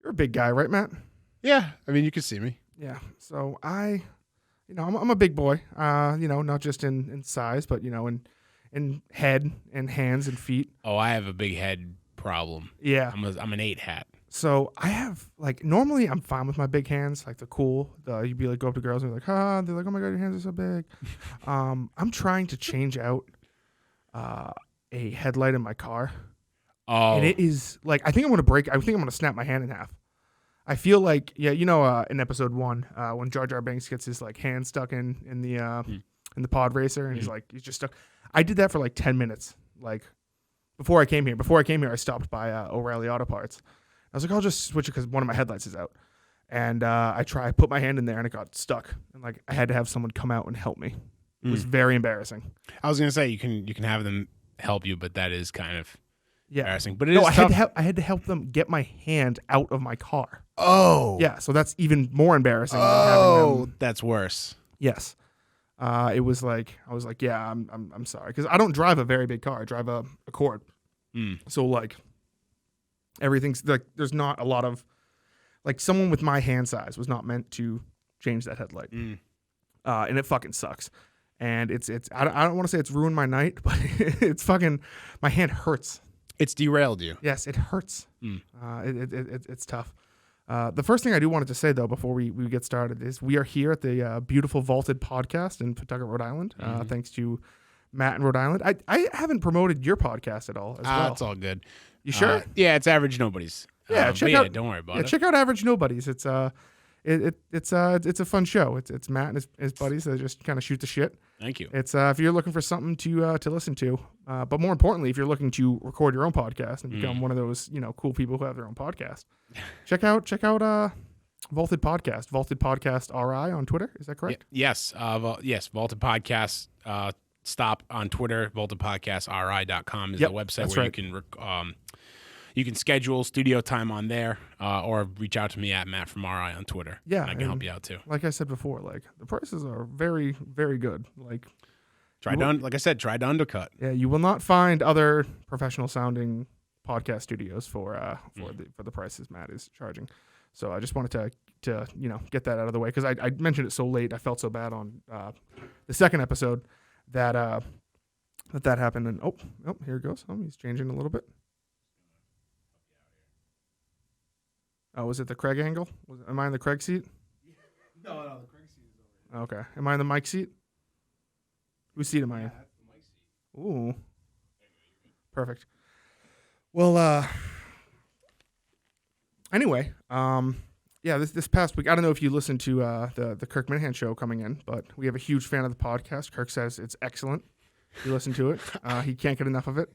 You're a big guy, right, Matt? Yeah, I mean, you can see me. Yeah. So I'm a big boy. Not just in size, but in head and hands and feet. Oh, I have a big head problem. Yeah. I'm an 8 hat. So I have normally I'm fine with my big hands. Like they're cool. You'd be like go up to girls and be like, they're like, oh my god, your hands are so big. I'm trying to change out a headlight in my car. Oh. And it is like I think I'm gonna snap my hand in half. I feel like in episode 1 when Jar Jar Binks gets his like hand stuck in the pod racer and he's just stuck. I did that for like 10 minutes. Like before I came here, I stopped by O'Reilly Auto Parts. I was like, I'll just switch it because one of my headlights is out. And I put my hand in there and it got stuck. And like I had to have someone come out and help me. It was very embarrassing. I was gonna say you can have them help you, but that is kind of embarrassing. But I had to help them get my hand out of my car. Oh. Yeah, so that's even more embarrassing than having them. That's worse. Yes. It was like I was like, yeah, I'm sorry because I don't drive a very big car. I drive a Accord. So like everything's like there's not a lot of like someone with my hand size was not meant to change that headlight. And it fucking sucks. And it's I don't want to say it's ruined my night, but it's fucking my hand hurts. It's derailed you. Yes, it hurts. It's tough. The first thing I do wanted to say, though, before we get started is we are here at the beautiful Vaulted Podcast in Pawtucket, Rhode Island, thanks to Matt in Rhode Island. I haven't promoted your podcast at all as well. It's all good. You sure? Yeah, it's Average Nobodies. Don't worry about it. Check out Average Nobodies. It's a fun show. It's Matt and his buddies that just kind of shoot the shit. Thank you. It's if you're looking for something to listen to, but more importantly, if you're looking to record your own podcast and become one of those cool people who have their own podcast, check out Vaulted Podcast, Vaulted Podcast RI on Twitter. Is that correct? Yes. Yes. Vaulted Podcast. Stop on Twitter. VaultedPodcastRI.com is the website where you can schedule studio time on there, or reach out to me at Matt from RI on Twitter. Yeah, and I can help you out too. Like I said before, like the prices are very, very good. Like try to undercut. Yeah, you will not find other professional sounding podcast studios for the prices Matt is charging. So I just wanted to get that out of the way because I mentioned it so late. I felt so bad on the second episode that happened. And oh, here it goes. He's changing a little bit. Oh, was it the Craig angle? Am I in the Craig seat? No, the Craig seat is over here. Okay. Am I in the Mike seat? Whose seat am I in? That's the Mike seat. Ooh. Perfect. Well, anyway, this past week, I don't know if you listened to the Kirk Minahan show coming in, but we have a huge fan of the podcast. Kirk says it's excellent. You listen to it. He can't get enough of it.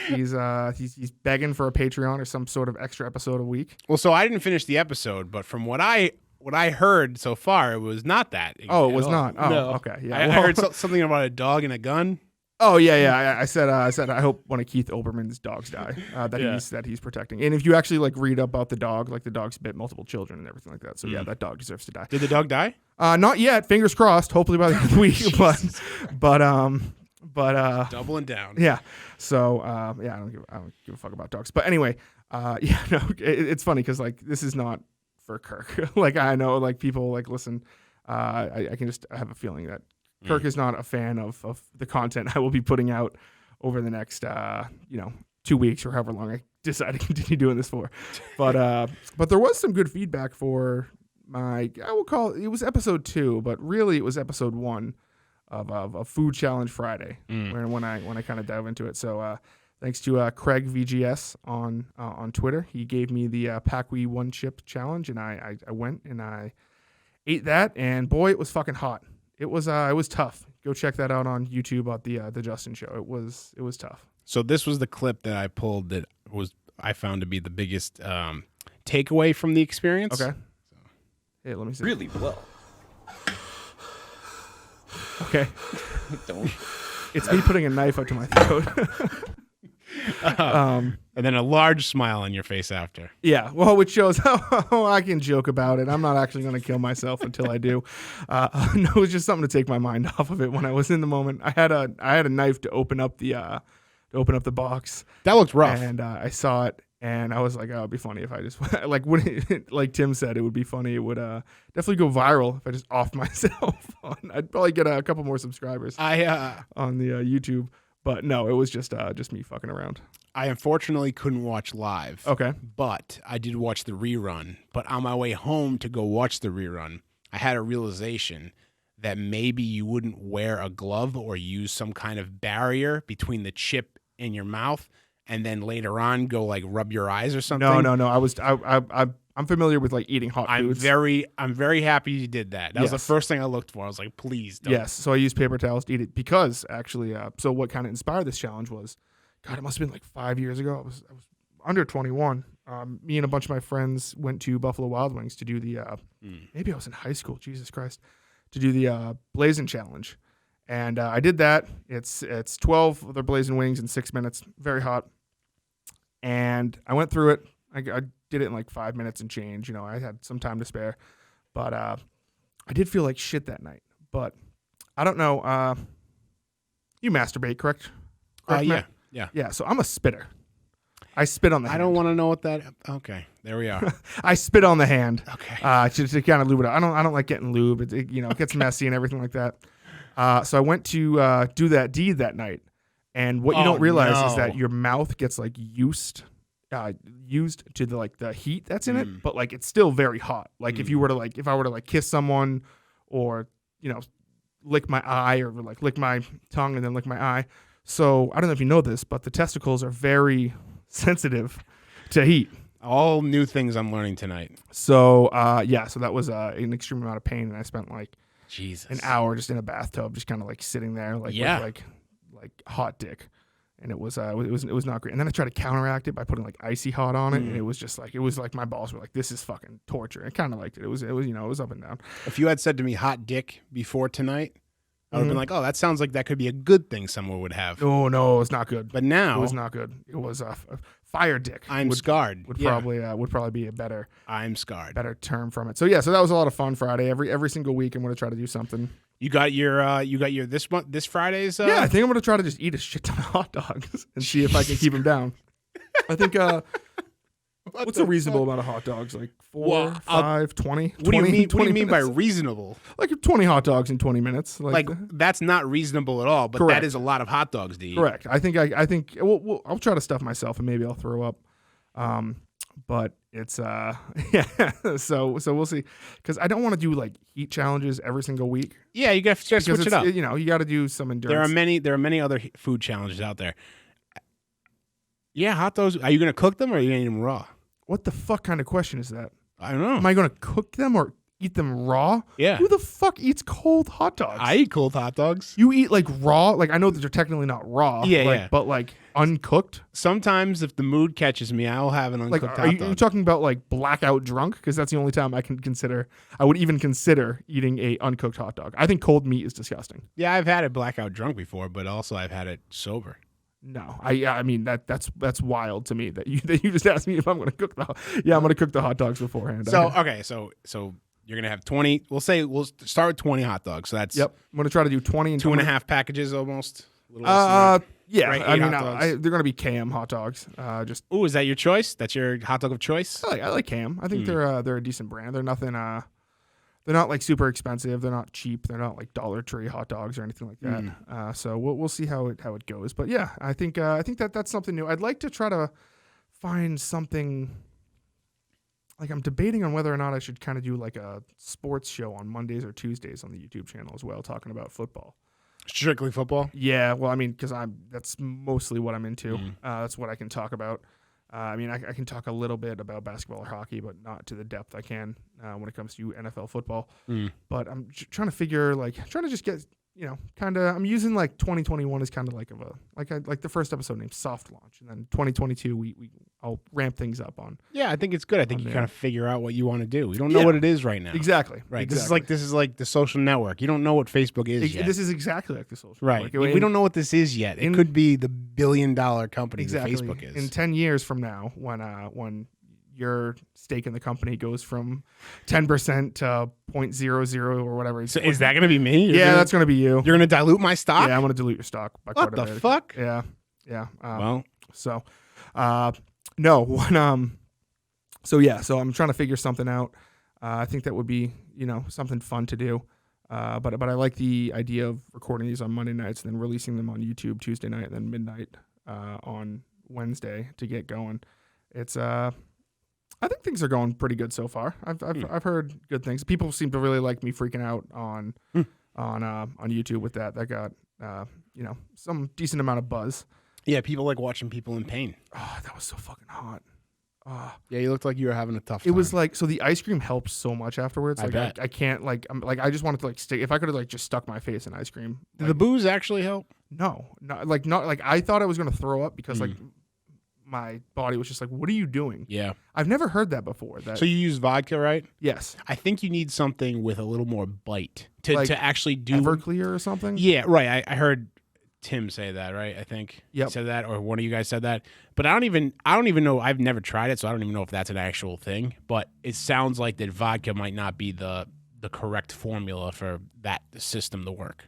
He's begging for a Patreon or some sort of extra episode a week. Well, so I didn't finish the episode, but from what I heard so far, it was not that. Oh, it was not. Oh, no. Okay. Yeah. I heard something about a dog and a gun. Oh yeah. I said I hope one of Keith Olbermann's dogs die that he's protecting. And if you actually like read about the dog, like the dog's bit multiple children and everything like that. So yeah, that dog deserves to die. Did the dog die? Not yet. Fingers crossed. Hopefully by the end of the week. But doubling down. Yeah. So I don't give a fuck about dogs. But anyway, it's funny because like this is not for Kirk. Like I know like people like listen. I can just have a feeling that Kirk is not a fan of the content I will be putting out over the next 2 weeks or however long I decide to continue doing this for. But there was some good feedback for I will call it was episode 2, but really it was episode 1 of Food Challenge Friday, when I kind of dive into it. So thanks to Craig VGS on Twitter, he gave me the Packwee 1 chip challenge, and I went and I ate that, and boy, it was fucking hot. It was tough. Go check that out on YouTube at the Justin Show. It was tough. So this was the clip that I pulled that I found to be the biggest takeaway from the experience. Okay. Hey, let me see. Really well. Okay. Don't. It's me putting a knife up to my throat. And then a large smile on your face after. Yeah, well, which shows how I can joke about it. I'm not actually going to kill myself until I do. No, it was just something to take my mind off of it when I was in the moment. I had a knife to open up the box. That looked rough. And I saw it, And I was like, oh, it'd be funny if I just like Tim said, it would be funny. It would definitely go viral if I just off myself. I'd probably get a couple more subscribers on the YouTube. But no, it was just me fucking around. I unfortunately couldn't watch live. Okay. But I did watch the rerun. But on my way home to go watch the rerun, I had a realization that maybe you wouldn't wear a glove or use some kind of barrier between the chip and your mouth, and then later on go like rub your eyes or something. No. I'm familiar with like eating hot foods. I'm very happy you did that. That was the first thing I looked for. I was like, please don't. Yes. So I used paper towels to eat it because actually, so what kind of inspired this challenge was, God, it must have been like 5 years ago. I was under 21. Me and a bunch of my friends went to Buffalo Wild Wings to do the, maybe I was in high school, Jesus Christ, to do the Blazing Challenge. And I did that. It's 12 of their Blazing Wings in 6 minutes. Very hot. And I went through it. I did it in like 5 minutes and change. You know, I had some time to spare. But I did feel like shit that night. But I don't know. You masturbate, correct? Yeah. Yeah, so I'm a spitter. I spit on the hand. I don't want to know what that... Okay, there we are. I spit on the hand. Okay. To kind of lube it up. I don't like getting lube. It gets messy and everything like that. So I went to do that deed that night. And what you don't realize is that your mouth gets like used to the heat that's in it, but like it's still very hot. Like if I were to like kiss someone or, lick my eye or like lick my tongue and then lick my eye. So I don't know if you know this, but the testicles are very sensitive to heat. All new things I'm learning tonight. So so that was an extreme amount of pain, and I spent like an hour just in a bathtub, just kind of like sitting there, with like hot dick, and it was not great. And then I tried to counteract it by putting like icy hot on it, and it was just like my balls were like, this is fucking torture. I kind of liked it. It was up and down. If you had said to me hot dick before tonight, I would have been like, oh, that sounds like that could be a good thing someone would have. No, it's not good. But now it was not good. It was fire dick. I'm scarred. Would probably be a better. I'm scarred. Better term from it. So so that was a lot of fun Friday. Every single week I'm going to try to do something. You got your this Friday's. Yeah, I think I'm going to try to just eat a shit ton of hot dogs and see if I can keep them down. I think. What's a reasonable amount of hot dogs? Like 4, 5, 20? What do you mean? What do you mean by minutes? reasonable? Like 20 hot dogs in 20 minutes. Like that's not reasonable at all. But correct. That is a lot of hot dogs to eat. Correct. I think I'll try to stuff myself and maybe I'll throw up. But it's So we'll see, because I don't want to do like heat challenges every single week. Yeah, you got to switch it up. You got to do some endurance. There are many other food challenges out there. Yeah, hot dogs. Are you going to cook them or are you going to eat them raw? What the fuck kind of question is that? I don't know. Am I going to cook them or eat them raw? Yeah. Who the fuck eats cold hot dogs? I eat cold hot dogs. You eat like raw? Like I know that they're technically not raw. Yeah. But like uncooked? Sometimes if the mood catches me, I'll have an uncooked hot dog. Are you talking about like blackout drunk? Because that's the only time I would even consider eating a uncooked hot dog. I think cold meat is disgusting. Yeah, I've had it blackout drunk before, but also I've had it sober. No, I mean that's wild to me that you just asked me if I'm going to cook I'm going to cook the hot dogs beforehand. So you're going to have 20. We'll start with 20 hot dogs. So that's I'm going to try to do 20 and 2.5 packages almost. A little less than yeah. right? I mean they're going to be Cam hot dogs. Is that your choice? That's your hot dog of choice? I like Cam. I think they're a decent brand. They're nothing. They're not like super expensive. They're not cheap. They're not like Dollar Tree hot dogs or anything like that. So we'll see how it goes. But yeah, I think that's something new. I'd like to try to find something. Like I'm debating on whether or not I should kind of do like a sports show on Mondays or Tuesdays on the YouTube channel as well, talking about football. Strictly football? Yeah. Well, I mean, because that's mostly what I'm into. That's what I can talk about. I mean, I can talk a little bit about basketball or hockey, but not to the depth I can when it comes to NFL football. But I'm trying to just get, kind of, I'm using like 2021 as kind of like the first episode named Soft Launch. And then 2022, I'll ramp things up on. Yeah, I think it's good. I think you kind of figure out what you want to do. We don't know what it is right now. Exactly. Right. Exactly. This is like the social network. You don't know what Facebook is yet. This is exactly like the social network. Right. We don't know what this is yet. It could be the billion-dollar company that Facebook is. In 10 years from now, when your stake in the company goes from 10% to 0.00 or whatever. So is that going to be me? That's going to be you. You're going to dilute my stock? Yeah, I'm going to dilute your stock by quite a bit. What the fuck? Yeah. Well. So, No, when so I'm trying to figure something out. I think that would be, something fun to do. But I like the idea of recording these on Monday nights and then releasing them on YouTube Tuesday night and then midnight on Wednesday to get going. It's I think things are going pretty good so far. I've heard good things. People seem to really like me freaking out on YouTube with that. That got some decent amount of buzz. Yeah, people like watching people in pain. Oh, that was so fucking hot. Yeah, you looked like you were having a tough time. It was like, so the ice cream helps so much afterwards. I bet. I can't I just wanted to stay. If I could have just stuck my face in ice cream. Did the booze actually help? No, not I thought I was going to throw up because my body was just like, what are you doing? Yeah. I've never heard that before. So you use vodka, right? Yes. I think you need something with a little more bite to actually do. Everclear or something? Yeah, right. I heard Tim say that, right? I think he said that, or one of you guys said that. But I don't even know. I've never tried it, so I don't even know if that's an actual thing. But it sounds like that vodka might not be the correct formula for that system to work.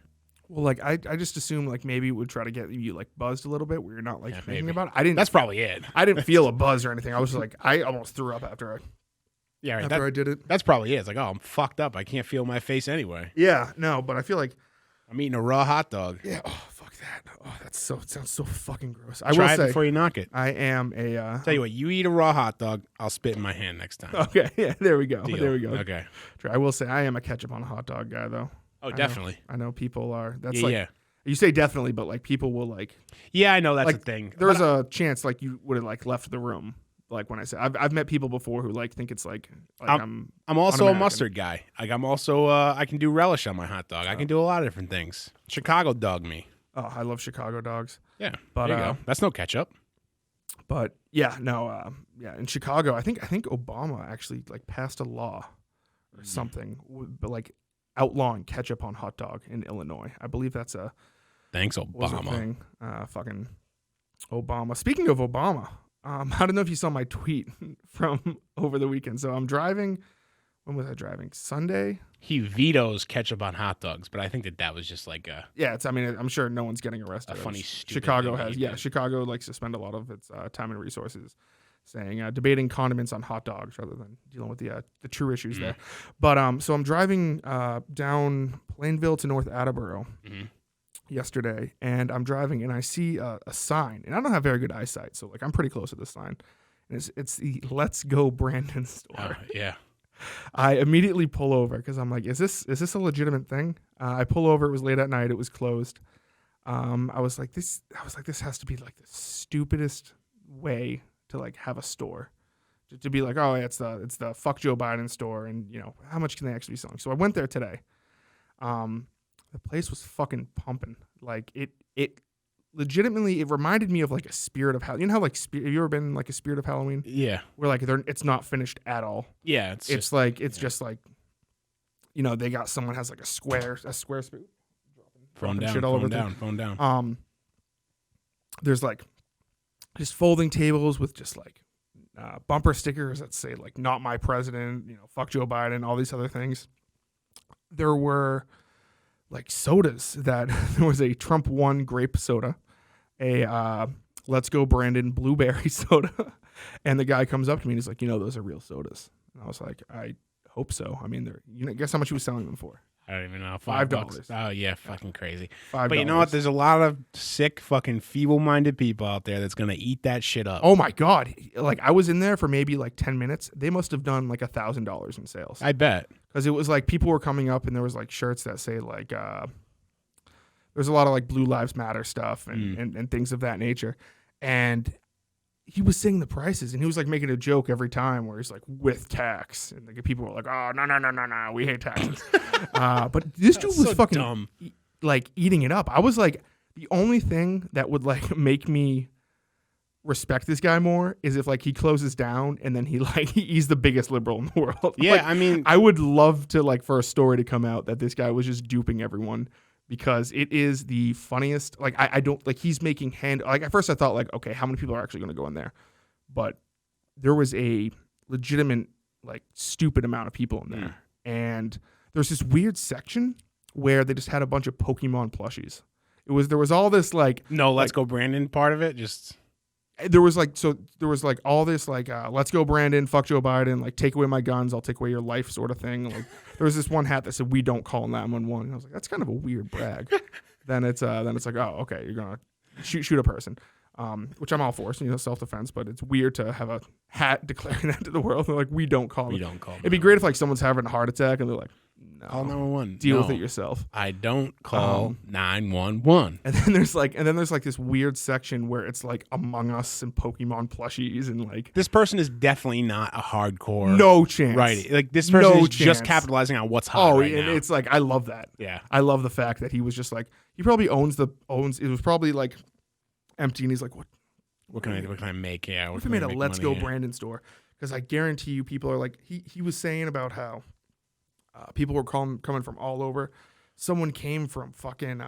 Well, I just assumed maybe it would try to get you buzzed a little bit where you're not thinking about it. I didn't. That's probably it. I didn't feel a buzz or anything. I was just I almost threw up after I did it. That's probably it. It's like, oh, I'm fucked up. I can't feel my face anyway. Yeah, no, but I feel like I'm eating a raw hot dog. Yeah. Oh, fuck that. Oh, it sounds so fucking gross. Try it before you knock it. I am a. Tell you what, you eat a raw hot dog, I'll spit in my hand next time. Okay. Yeah. There we go. Deal. There we go. Okay. I will say I am a ketchup on a hot dog guy though. Oh, definitely. I know people are. That's yeah. You say definitely, but people will Yeah, I know that's the thing. There's a chance you would have left the room. When I say I've met people before who think it's I'm also a mustard guy. I'm also I can do relish on my hot dog. I can do a lot of different things. Chicago dog me. Oh, I love Chicago dogs. Yeah, but there you go. That's no ketchup. But yeah, no, in Chicago, I think Obama actually passed a law or something, but outlawing ketchup on hot dog in Illinois. I believe that's a thanks Obama thing. Fucking Obama. Speaking of Obama. I don't know if you saw my tweet from over the weekend. So I'm driving. When was I driving? Sunday. He vetoes ketchup on hot dogs, but I think that was just yeah. I'm sure no one's getting arrested. A funny, stupid Chicago has. Yeah, Chicago likes to spend a lot of its time and resources saying debating condiments on hot dogs rather than dealing with the true issues there. But so I'm driving down Plainville to North Attleboro. Yesterday, and I'm driving and I see a sign, and I don't have very good eyesight, so I'm pretty close to the sign, and it's the Let's Go Brandon store. Yeah. I immediately pull over because I'm like, is this a legitimate thing? I pull over. It was late at night. It was closed. I was like, this has to be the stupidest way to have a store, to be oh, it's the fuck Joe Biden store, and how much can they actually be selling? So I went there today. The place was fucking pumping. It legitimately, it reminded me of a Spirit of Halloween. You know how have you ever been a Spirit of Halloween? Yeah. Where it's not finished at all. Yeah. They got someone has a square spoon. Phone down. There's just folding tables with just bumper stickers that say not my president, fuck Joe Biden, all these other things. There were sodas that there was a Trump 1 grape soda, a Let's Go Brandon blueberry soda, and the guy comes up to me and he's like, those are real sodas. And I was like, I hope so. I mean, guess how much he was selling them for? I don't even know. $5. Oh yeah, fucking crazy. $5. But you know what? There's a lot of sick, fucking feeble-minded people out there that's gonna eat that shit up. Oh my god! I was in there for maybe 10 minutes. They must have done $1,000 in sales. I bet. Because it was people were coming up and there was shirts that say there's a lot of Blue Lives Matter stuff and things of that nature, and he was saying the prices and he was making a joke every time where he's with tax, and people were oh no, we hate taxes. But this dude was so fucking dumb. Eating it up. I was the only thing that would make me respect this guy more is if he closes down and then he's the biggest liberal in the world. Yeah, I mean, I would love to for a story to come out that this guy was just duping everyone, because it is the funniest. I don't he's making at first I thought okay, how many people are actually going to go in there? But there was a legitimate stupid amount of people in there. And there's this weird section where they just had a bunch of Pokemon plushies. There was all this no Let's Go Brandon part of it, just there was like all this like let's go Brandon, fuck Joe Biden, like take away my guns, I'll take away your life sort of thing. Like there was this one hat that said we don't call 911, and I was like, that's kind of a weird brag. then it's like, oh, okay, you're gonna shoot a person, which I'm all for, so, self-defense, but it's weird to have a hat declaring that to the world. They're like, we don't call. It'd be great if like someone's having a heart attack and they're like, no, call 911. Deal with it yourself. I don't call 911. And then there's like this weird section where it's like Among Us and Pokemon plushies and like this person is definitely not a hardcore. No chance. Right. Like this person is just capitalizing on what's hot right now. It's like I love that. Yeah. I love the fact that he was just like he probably owns it was probably like empty and he's like what can I make? Yeah. What if I made a Let's Go Brandon store? Because I guarantee you people are like he was saying about how people were coming from all over. Someone came from fucking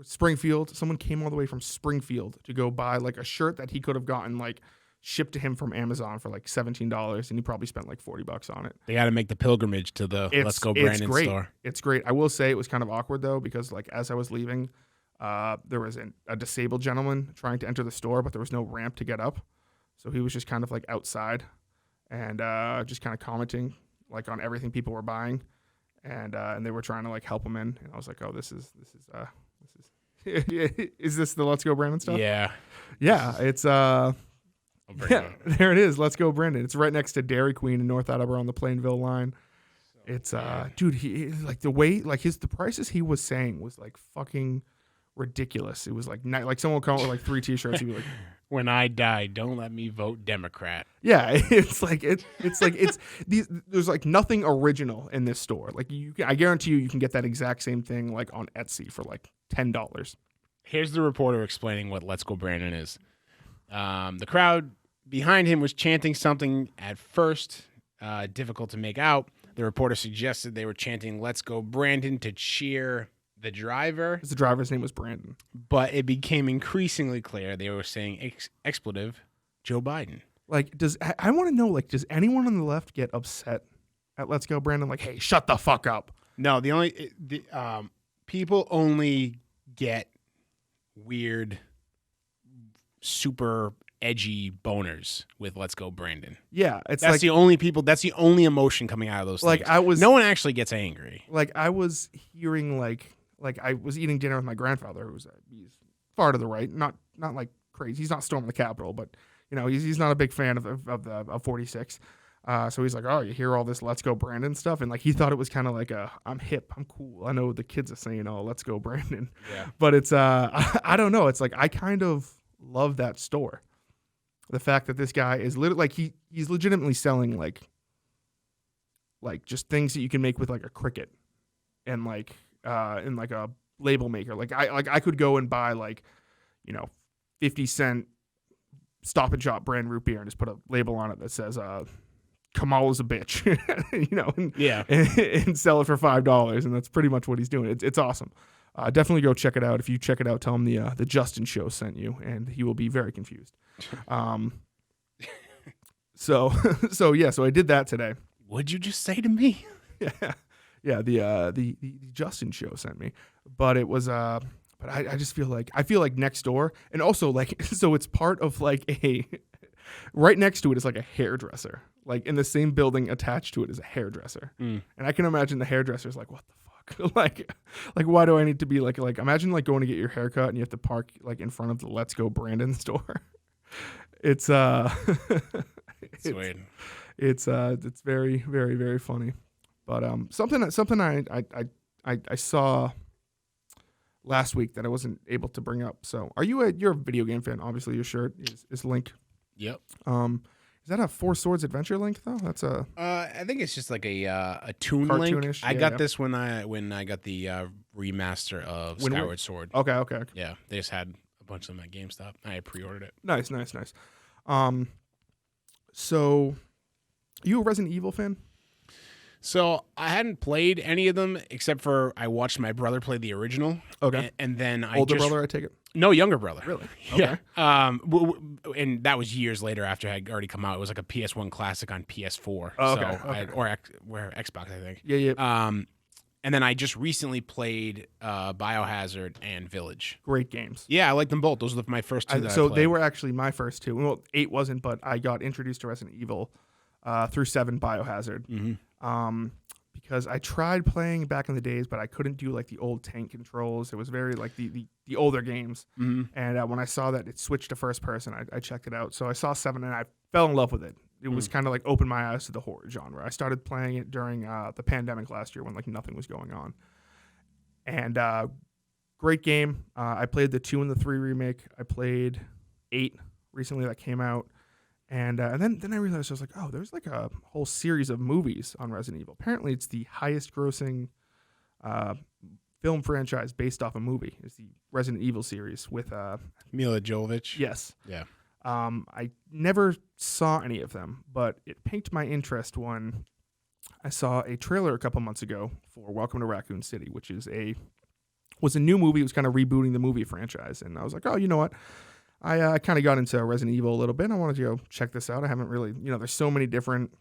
Springfield. Someone came all the way from Springfield to go buy like a shirt that he could have gotten like shipped to him from Amazon for like $17, and he probably spent like $40 on it. They got to make the pilgrimage to the Let's Go Brandon store. It's great. I will say it was kind of awkward though, because like as I was leaving, there was a disabled gentleman trying to enter the store, but there was no ramp to get up, so he was just kind of like outside and just kind of commenting like on everything people were buying, and they were trying to like help him in, and I was like, oh, this is is this the Let's Go Brandon stuff? Yeah, it's there it is. Let's Go Brandon. It's right next to Dairy Queen in North Attleboro on the Plainville line. It's dude, he like the way like the prices he was saying was like fucking ridiculous. It was like someone would come with like 3 t-shirts. He'd be like, when I die, don't let me vote Democrat. Yeah, it's there's like nothing original in this store. Like I guarantee you can get that exact same thing like on Etsy for like $10. Here's the reporter explaining what Let's Go Brandon is. The crowd behind him was chanting something at first, difficult to make out. The reporter suggested they were chanting Let's Go Brandon to cheer the driver. The driver's name was Brandon. But it became increasingly clear they were saying expletive Joe Biden. Like, I want to know, like, does anyone on the left get upset at Let's Go Brandon? Like, hey, shut the fuck up. No, people only get weird, super edgy boners with Let's Go Brandon. Yeah, that's like, the only people. That's the only emotion coming out of those things. No one actually gets angry. Like I was hearing like I was eating dinner with my grandfather, who's he's far to the right, not like crazy. He's not storming the Capitol, but he's not a big fan of 46. So he's like, oh, you hear all this Let's Go Brandon stuff, and like he thought it was kind of like I'm hip, I'm cool. I know the kids are saying, oh, Let's Go Brandon. Yeah. But it's I don't know. It's like I kind of love that store. The fact that this guy is like he's legitimately selling like just things that you can make with like a Cricut and like in like a label maker. Like I could go and buy like 50-cent Stop and Shop brand root beer and just put a label on it that says Kamala's a bitch, and sell it for $5, and that's pretty much what he's doing. It's awesome. Definitely go check it out. If you check it out, tell him the Justin Show sent you, and he will be very confused. So I did that today. What'd you just say to me? Yeah. The Justin Show sent me, but it was but I just feel like next door, and also like so it's part of like a right next to it is like a hairdresser, like in the same building attached to it is a hairdresser, and I can imagine the hairdresser's like, what the fuck, like why do I need to be like imagine like going to get your haircut and you have to park like in front of the Let's Go Brandon store. It's Sweet. It's very, very, very funny. But something I saw last week that I wasn't able to bring up. So you're a video game fan? Obviously, your shirt is Link. Yep. Is that a Four Swords Adventure Link though? That's a. I think it's just like a toon Link. I got this when I got the remaster of Skyward Sword. Okay. Yeah, they just had a bunch of them at GameStop. I pre-ordered it. Nice. So, are you a Resident Evil fan? So I hadn't played any of them except for I watched my brother play the original. Okay. And then older brother, I take it. No, younger brother. Really? Okay. Yeah. And that was years later after it had already come out. It was like a PS1 classic on PS4. Oh, okay. Or Xbox, I think. Yeah. And then I just recently played Biohazard and Village. Great games. Yeah, I like them both. Those are my first two that I So played. they were actually my first two. Well, 8 wasn't, but I got introduced to Resident Evil through 7 Biohazard. Because I tried playing back in the days, but I couldn't do like the old tank controls. It was very like the older games. And when I saw that it switched to first person, I checked it out. So I saw 7 and I fell in love with it. It was kind of like opened my eyes to the horror genre. I started playing it during the pandemic last year when like nothing was going on. And great game. I played the 2 and the 3 remake. I played 8 recently that came out. And then I realized I was like, oh, there's like a whole series of movies on Resident Evil. Apparently, it's the highest grossing film franchise based off a movie. It's the Resident Evil series with Mila Jovovich. Yes. Yeah. I never saw any of them, but it piqued my interest when I saw a trailer a couple months ago for Welcome to Raccoon City, which was a new movie. It was kind of rebooting the movie franchise. And I was like, oh, you know what? I kind of got into Resident Evil a little bit. I wanted to go check this out. I haven't really, there's so many different,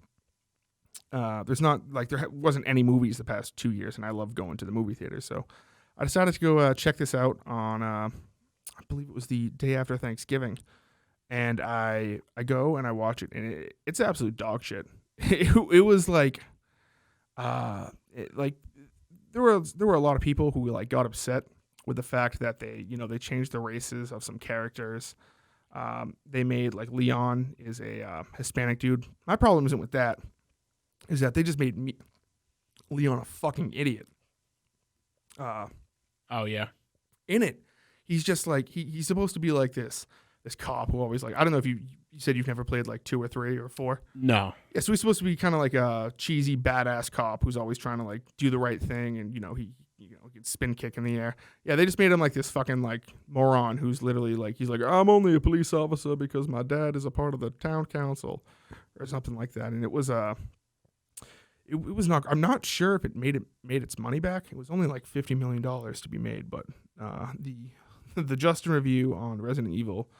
there wasn't any movies the past 2 years, and I love going to the movie theater. So I decided to go check this out on, I believe it was the day after Thanksgiving. And I go and I watch it, and it's absolute dog shit. It was like, there were a lot of people who like got upset with the fact that they changed the races of some characters. They made like Leon is a Hispanic dude. My problem isn't with that. Is that they just made Leon a fucking idiot. Oh yeah. In it, he's just like he's supposed to be like this cop who always like, I don't know if you said you've never played like 2 or 3 or 4. No. Yeah, so he's supposed to be kind of like a cheesy badass cop who's always trying to like do the right thing, and he gets spin kick in the air. Yeah, they just made him like this fucking like moron who's literally like, he's like, I'm only a police officer because my dad is a part of the town council or something like that. And it was it was not, I'm not sure if it made its money back. It was only like $50 million to be made, but the Justin review on Resident Evil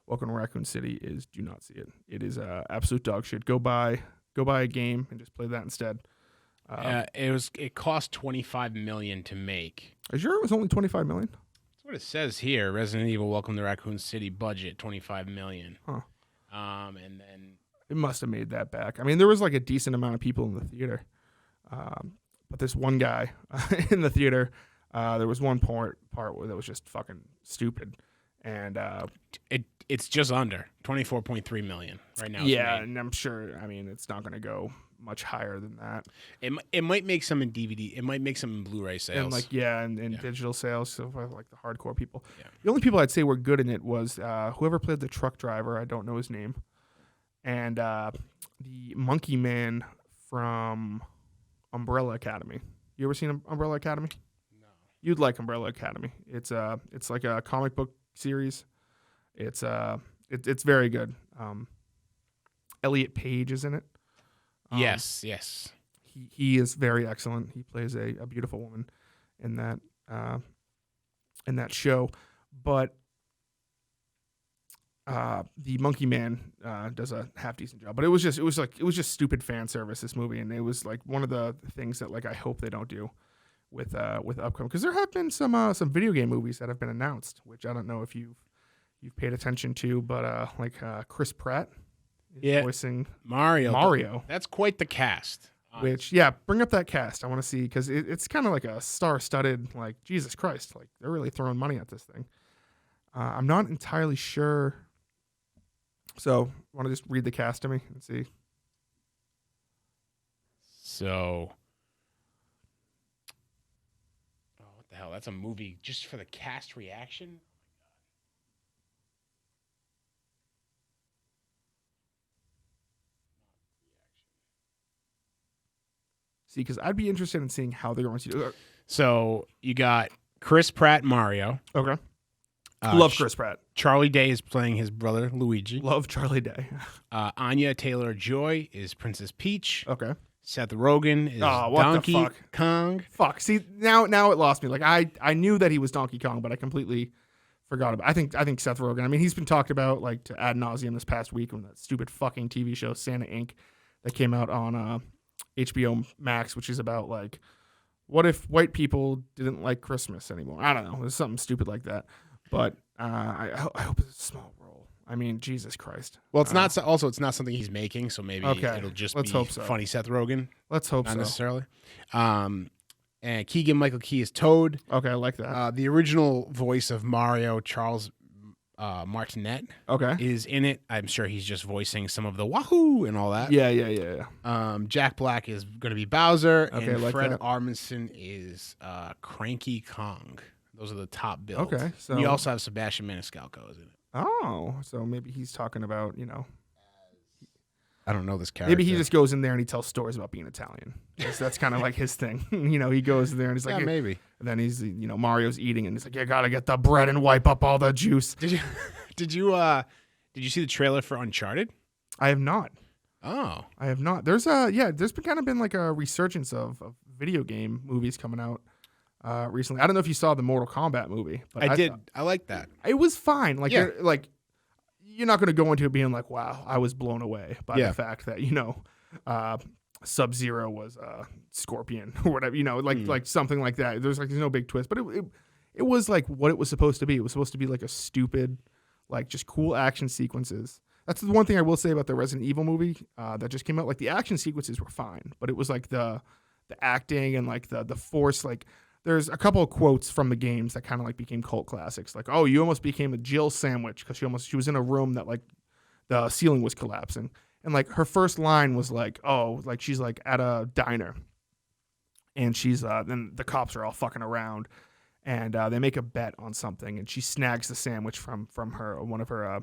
Welcome to Raccoon City is do not see it. It is absolute dog shit. Go buy a game and just play that instead. It cost $25 million to make. Are you sure it was only $25 million? That's what it says here. Resident Evil Welcome to Raccoon City budget $25 million. Huh. And then it must have made that back. I mean, there was like a decent amount of people in the theater, but this one guy in the theater, there was one part where that was just fucking stupid, and it's just under $24.3 million right now. Yeah, and I'm sure. I mean, it's not going to go much higher than that. It might make some in DVD. It might make some in Blu-ray sales. And digital sales. So for like the hardcore people, the only people I'd say were good in it was whoever played the truck driver. I don't know his name, and the Monkey Man from Umbrella Academy. You ever seen Umbrella Academy? No. You'd like Umbrella Academy. It's like a comic book series. It's very good. Elliot Page is in it. Yes. He is very excellent. He plays a beautiful woman in that show. But the Monkey Man does a half decent job. But it was just stupid fan service, this movie, and it was like one of the things that like I hope they don't do with upcoming, because there have been some video game movies that have been announced, which I don't know if you've paid attention to, but Chris Pratt is voicing Mario. That's quite the cast. Which, bring up that cast. I want to see, because it's kind of like a star-studded, like, Jesus Christ. Like, they're really throwing money at this thing. I'm not entirely sure. So, want to just read the cast to me and see? So, what the hell? That's a movie just for the cast reaction? See, because I'd be interested in seeing how they're going to do it. So you got Chris Pratt, Mario. Okay. Love Chris Pratt. Charlie Day is playing his brother, Luigi. Love Charlie Day. Anya Taylor-Joy is Princess Peach. Okay. Seth Rogen is Donkey Kong. Fuck. See, now it lost me. Like, I knew that he was Donkey Kong, but I completely forgot about it. I think Seth Rogen, I mean, he's been talked about, like, to ad nauseum this past week on that stupid fucking TV show, Santa Inc., that came out on HBO Max, which is about like what if white people didn't like Christmas anymore? I don't know. There's something stupid like that. But I hope it's a small role. I mean, Jesus Christ. Well, it's not. Also, it's not something he's making, so maybe it'll just Let's be hope so. funny Seth Rogen. Let's hope not so. necessarily. And Keegan-Michael Key is Toad. Okay, I like that. The original voice of Mario, Charles Martinet, is in it. I'm sure he's just voicing some of the wahoo and all that. Yeah. Jack Black is going to be Bowser, Okay, and like Fred that. Armisen is Cranky Kong. Those are the top bills. Okay, so you also have Sebastian Maniscalco is in it. Oh, so maybe he's talking about, I don't know this character. maybe he just goes in there and he tells stories about being Italian. That's kind of like his thing. He goes in there and he's like, yeah, maybe. And then he's, Mario's eating and he's like, you gotta get the bread and wipe up all the juice. Did you see the trailer for Uncharted? I have not. Oh, I have not. There's been kind of been like a resurgence of video game movies coming out recently. I don't know if you saw the Mortal Kombat movie, but I did. I like that. It was fine. Like, Yeah. you're not going to go into it being like, wow, I was blown away by the fact that, Sub-Zero was Scorpion or whatever, like something like that. There's no big twist, but it was like what it was supposed to be. It was supposed to be like a stupid, like just cool action sequences. That's the one thing I will say about the Resident Evil movie that just came out. Like the action sequences were fine, but it was like the acting and like the force, like there's a couple of quotes from the games that kind of like became cult classics. Like, oh, you almost became a Jill sandwich because she was in a room that like the ceiling was collapsing. And like her first line was like, oh, like she's like at a diner and she's then the cops are all fucking around and they make a bet on something and she snags the sandwich from one of her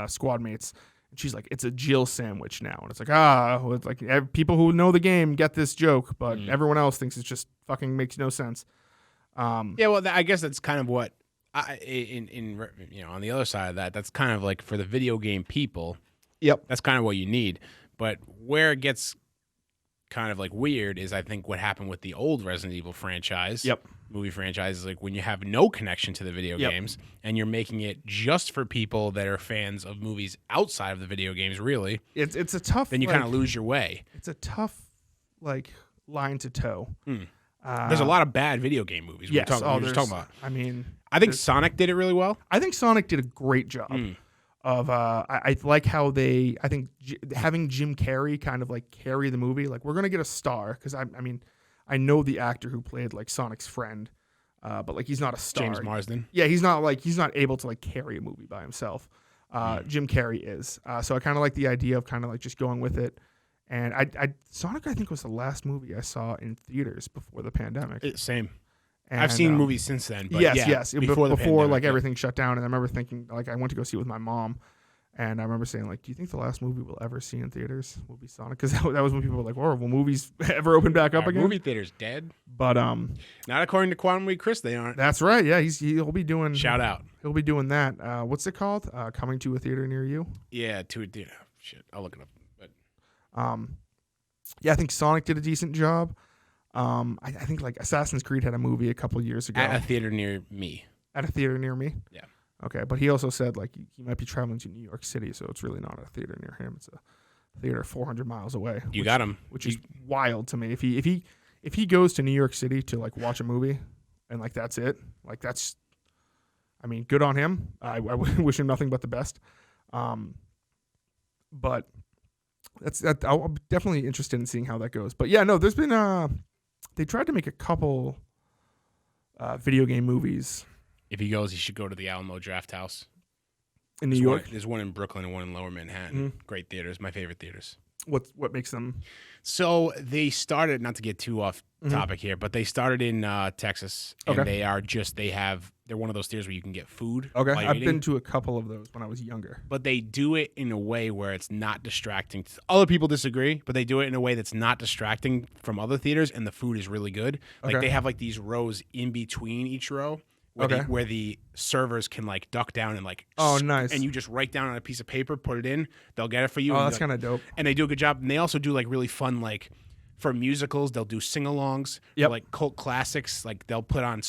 squad mates. And she's like, it's a Jill sandwich now. And it's like, it's like people who know the game get this joke, but everyone else thinks it just fucking makes no sense. Yeah, well, I guess that's kind of what on the other side of that, that's kind of like for the video game people. Yep. That's kind of what you need. But where it gets kind of like weird is I think what happened with the old Resident Evil franchise. Yep. Movie franchise is like when you have no connection to the video games and you're making it just for people that are fans of movies outside of the video games, really. It's a tough. Then you kind of lose your way. It's a tough line to toe. There's a lot of bad video game movies. Yes. We're talking about. I mean, I think Sonic did it really well. I think Sonic did a great job. Of I like how having Jim Carrey kind of like carry the movie. Like we're gonna get a star because I know the actor who played like Sonic's friend, but like he's not a star. James Marsden. Yeah, he's not able to like carry a movie by himself. Jim Carrey is. So I kind of like the idea of kind of like just going with it. And Sonic I think was the last movie I saw in theaters before the pandemic. Same. And, I've seen movies since then. But yes. Before the before pandemic, like everything shut down, and I remember thinking like I went to go see it with my mom, and I remember saying like, "Do you think the last movie we'll ever see in theaters will be Sonic?" Because that was when people were like, "Oh, will movies ever open back up again?" Movie theaters dead. But not according to Quantum Week Chris, they aren't. That's right. Yeah, he'll be doing. Shout out. He'll be doing that. What's it called? Coming to a theater near you. Yeah, shit. I'll look it up. But yeah, I think Sonic did a decent job. I think like Assassin's Creed had a movie a couple years ago. At a theater near me. At a theater near me? Yeah. Okay, but he also said like he might be traveling to New York City, so it's really not a theater near him. It's a theater 400 miles away. You got him. Which is wild to me. If he goes to New York City to like watch a movie and like that's it, like that's, I mean, good on him. I wish him nothing but the best. But I'm definitely interested in seeing how that goes. But yeah, no, there's been they tried to make a couple video game movies. If he goes, he should go to the Alamo Draft House In New York? There's one in Brooklyn and one in Lower Manhattan. Great theaters, my favorite theaters. What makes them? So they started, not to get too off topic here, but they started in Texas, and they're one of those theaters where you can get food. Okay, while you're I've eating. been to a couple of those when I was younger. But they do it in a way where it's not distracting. Other people disagree, but they do it in a way that's not distracting from other theaters, and the food is really good. Like they have like these rows in between each row. Where the servers can like duck down and like nice, and you just write down on a piece of paper, put it in, they'll get it for you. Oh, that's kind of dope. And they do a good job. And they also do like really fun, like for musicals, they'll do sing-alongs. Yep. For, like cult classics, like they'll put on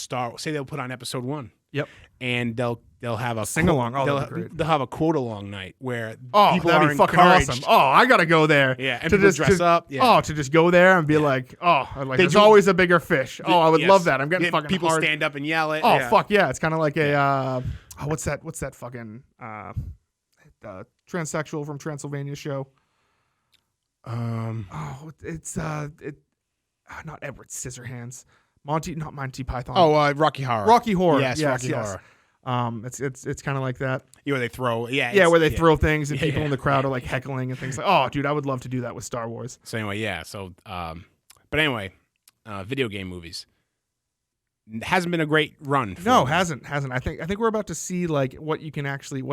episode 1. Yep. And they'll they'll have a Sing along. Oh, that'd be great. they'll have a quote along night where Oh, people that'd are be fucking encouraged. awesome. Oh, I gotta go there. Yeah, and to people just dress up. Yeah. Oh, to just go there and be like, They there's do- always a bigger fish. Oh, I would Yes. love that. I'm getting fucking people hard. stand up and yell it. Oh, yeah. fuck yeah! It's kind of like a what's that fucking transsexual from Transylvania show? Oh, it's not Edward Scissorhands. Not Monty Python. Oh, Rocky Horror. Rocky Horror. Yes, Rocky Horror. It's kind of like that. Yeah, where they throw. Where they throw things and people in the crowd yeah. are like heckling and things like. Oh, dude, I would love to do that with Star Wars. So anyway, yeah. So, but anyway, video game movies. Hasn't been a great run. For No, them. hasn't. I think we're about to see like what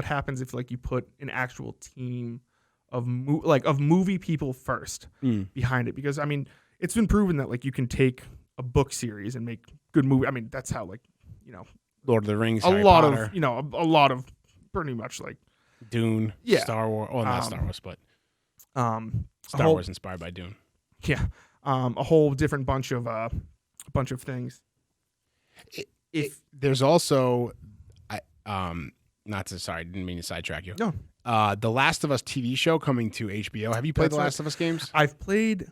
happens if like you put an actual team of movie people first behind it, because I mean it's been proven that like you can take a book series and make good movie. I mean that's how like Lord of the Rings, a Harry lot Potter, of a lot of pretty much like Dune, Yeah. Star Wars. Well, not Star Wars, but Star whole- Wars inspired by Dune. yeah, a whole different bunch of things. If there's also, sorry, didn't mean to sidetrack you. No. The Last of Us TV show coming to HBO. Have you played That's The right. Last of Us games? I've played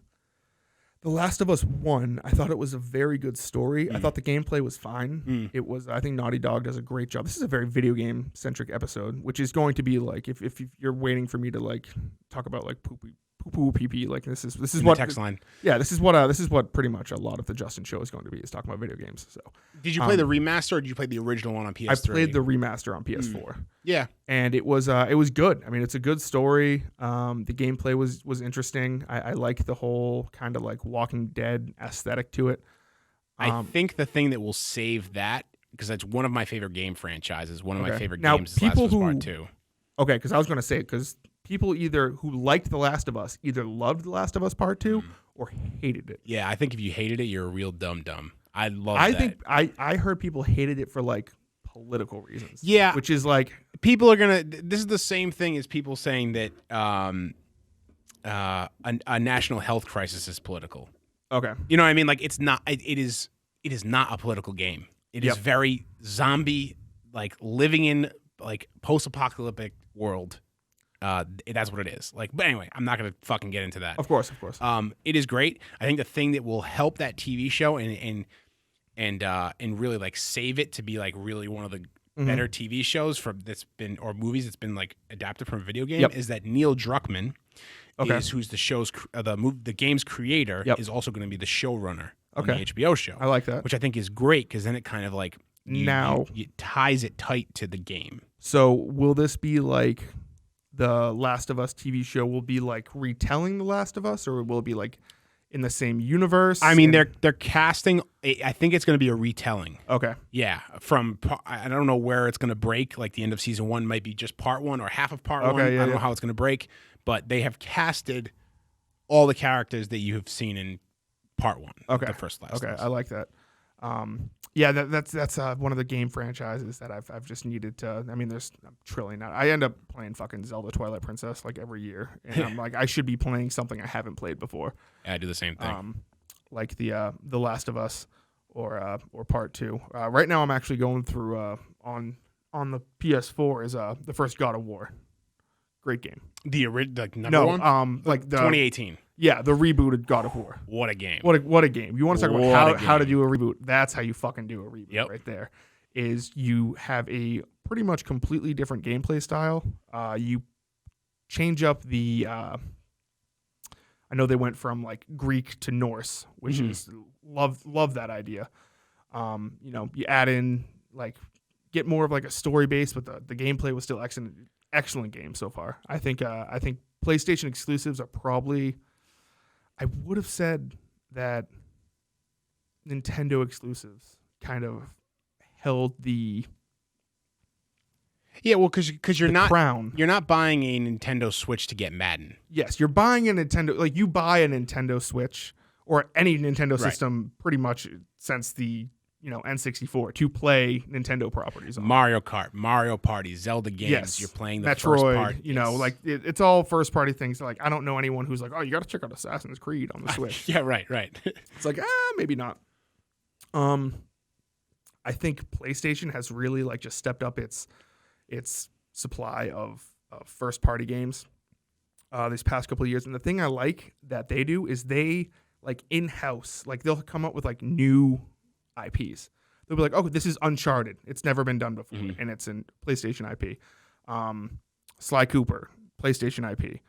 The Last of Us 1. I thought it was a very good story. I thought the gameplay was fine. It was. I think Naughty Dog does a great job. This is a very video game centric episode, which is going to be like if you're waiting for me to like talk about like poo pee pee, like this is In what the text line. Yeah, this is what pretty much a lot of the Justin show is going to be, is talking about video games. So Did you play the remaster or did you play the original one on PS3? I played the remaster on PS4. Yeah. And it was good. I mean, it's a good story. The gameplay was interesting. I like the whole kind of like Walking Dead aesthetic to it. I think the thing that will save that, because that's one of my favorite game franchises, one of my favorite Now, games is Last of Us people Part who- 2. Okay, because I was going to say it, because people who liked The Last of Us either loved The Last of Us Part 2 or hated it. Yeah, I think if you hated it, you're a real dumb. I love I that. think I heard people hated it for like political reasons. Yeah. Which is like, people are going to, this is the same thing as people saying that a national health crisis is political. okay. You know what I mean? Like, it's not, it is not a political game. It is very zombie, like living in like post-apocalyptic world. That's what it is. Like, but anyway, I'm not going to fucking get into that. Of course. It is great. I think the thing that will help that TV show and really like save it to be like really one of the better TV shows or movies that's been like adapted from a video game is that Neil Druckmann who's the show's the game's creator is also going to be the showrunner on the HBO show. I like that. Which I think is great, because then it kind of like it ties it tight to the game. So will this be like the Last of Us TV show will be like retelling The Last of Us, or will it be like in the same universe? I mean, they're casting. I think it's going to be a retelling. Okay. Yeah, I don't know where it's going to break. Like the end of season 1 might be just part 1 or half of part 1. I don't know how it's going to break, but they have casted all the characters that you have seen in part 1. Okay. The first Last. Okay, I like that. That's one of the game franchises that I've just needed to. I mean, there's a trillion. I end up playing fucking Zelda Twilight Princess like every year, and I'm like, I should be playing something I haven't played before. Yeah, I do the same thing. Like the Last of Us or Part 2. Right now, I'm actually going through on the PS4 is the first God of War. Great game. The number one. Like the 2018. Yeah, the rebooted God of War. What a game. What a game. You want to talk about how to do a reboot? That's how you fucking do a reboot right there. Is you have a pretty much completely different gameplay style. You change up the I know they went from like Greek to Norse, which is love that idea. You add in like get more of like a story base, but the gameplay was still excellent game so far. I think PlayStation exclusives are probably, I would have said that Nintendo exclusives kind of held the well, because you're not crown. You're not buying a Nintendo Switch to get Madden. Yes, you're buying a Nintendo, like you buy a Nintendo Switch or any Nintendo system pretty much since the N64 to play Nintendo properties on. Mario Kart, Mario Party, Zelda games. Yes. You're playing the Metroid, first part. Like it's all first party things. Like I don't know anyone who's like, oh, you got to check out Assassin's Creed on the Switch. Yeah, right. It's like, maybe not. I think PlayStation has really like just stepped up its its supply of first party games these past couple of years. And the thing I like that they do is they like in-house, like they'll come up with like new IPs. They'll be like, oh, this is Uncharted. It's never been done before. And it's a PlayStation IP. Sly Cooper, PlayStation IP.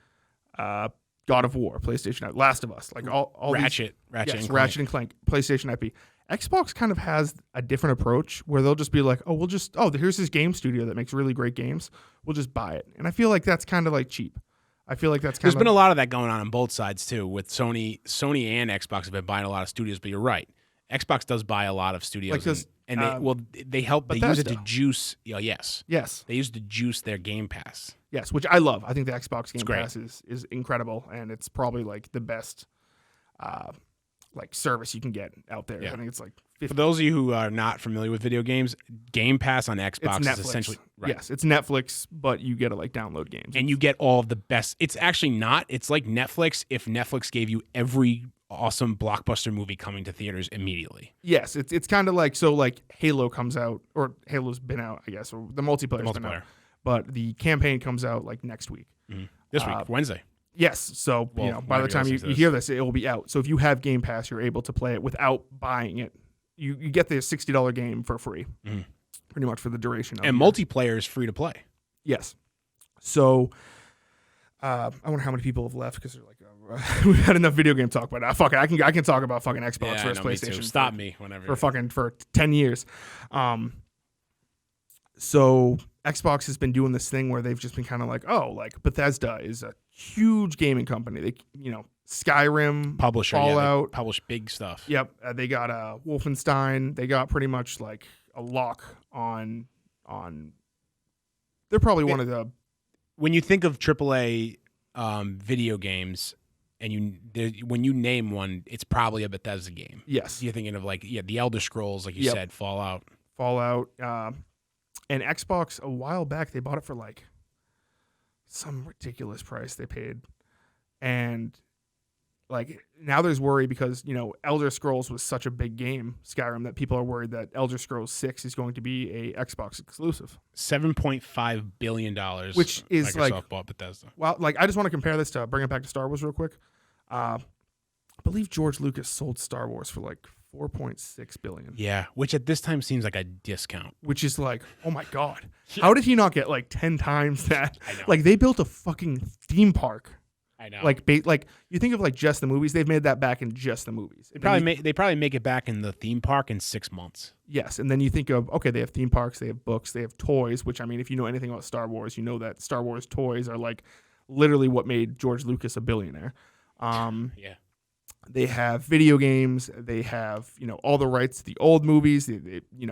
God of War, PlayStation IP. Last of Us, like all Ratchet and Clank, PlayStation IP. Xbox kind of has a different approach where they'll just be like, here's this game studio that makes really great games. We'll just buy it. And I feel like that's kind of like cheap. I feel like that's kind of... There's been a lot of that going on both sides too, with Sony and Xbox have been buying a lot of studios, but you're right. Xbox does buy a lot of studios, they help. Bethesda. They use it to juice. Yes. They use it to juice their Game Pass. Yes, which I love. I think the Xbox Game Pass is incredible, and it's probably like the best like service you can get out there. Yeah. I think it's like 50. For those of you who are not familiar with video games, Game Pass on Xbox is essentially yes, it's Netflix, but you get to like download games, and you get all of the best. It's actually not. It's like Netflix if Netflix gave you every awesome blockbuster movie coming to theaters immediately. Yes, it's kind of like, so like Halo comes out, or Halo's been out, I guess, or the multiplayer's been out, but the campaign comes out like next week. This week, Wednesday. Yes, so by the time you hear this, it will be out. So if you have Game Pass, you're able to play it without buying it. You get the $60 game for free, pretty much for the duration of it. And multiplayer is free to play. Yes. So I wonder how many people have left because they're like, we've had enough video game talk, but fuck it, I can talk about fucking Xbox versus PlayStation. Stop me whenever for 10 years. So Xbox has been doing this thing where they've just been kind of like, Bethesda is a huge gaming company. They, Skyrim, publisher, Fallout, they publish big stuff. Yep, they got Wolfenstein. They got pretty much like a lock on. They're probably one of the. When you think of AAA video games, and when you name one, it's probably a Bethesda game. Yes, you're thinking of the Elder Scrolls, like you said, Fallout. And Xbox a while back they bought it for like some ridiculous price they paid, and like now there's worry because Elder Scrolls was such a big game, Skyrim, that people are worried that Elder Scrolls 6 is going to be a Xbox exclusive. $7.5 billion, which is Microsoft bought Bethesda. Well, like I just want to compare this to bring it back to Star Wars real quick. I believe George Lucas sold Star Wars for like $4.6 billion. Yeah, which at this time seems like a discount. Which is like, oh my god, how did he not get like 10 times that? I know. Like they built a fucking theme park. I know. Like you think of like just the movies, they've made that back in just the movies. They probably make it back in the theme park in 6 months. Yes, and then you think of they have theme parks, they have books, they have toys. Which I mean, if you know anything about Star Wars, you know that Star Wars toys are like literally what made George Lucas a billionaire. Yeah. They have video games. They have all the rights to the old movies.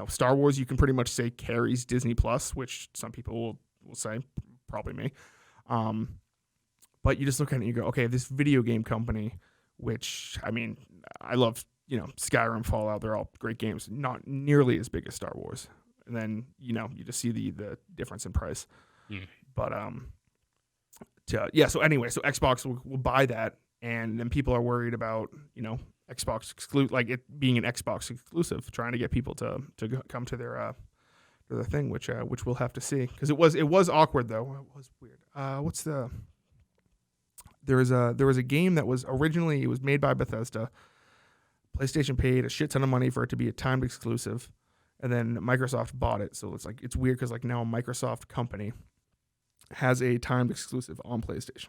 Star Wars you can pretty much say carries Disney Plus, which some people will say, probably me. But you just look at it and you go, okay, this video game company, which I mean, I love Skyrim, Fallout. They're all great games, not nearly as big as Star Wars. And then you just see the difference in price. But So anyway, so Xbox will buy that. And then people are worried about, Xbox like it being an Xbox exclusive, trying to get people to come to their thing, which we'll have to see, because it was awkward though. It was weird. There was a game that was originally, it was made by Bethesda. PlayStation paid a shit ton of money for it to be a timed exclusive, and then Microsoft bought it. So it's weird because like now a Microsoft company has a timed exclusive on PlayStation.